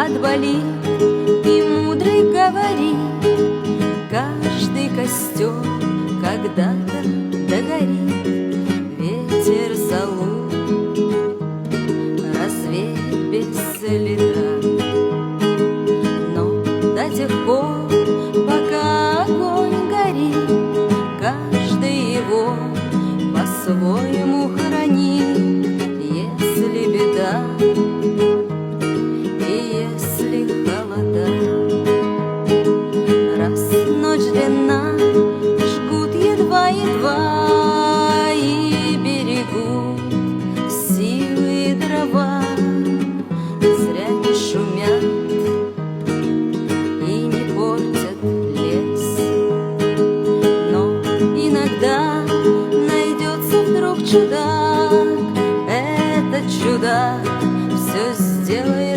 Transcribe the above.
отболит, и мудрый говорит: каждый костер когда-то догорит. Ветер залу развеет без следа.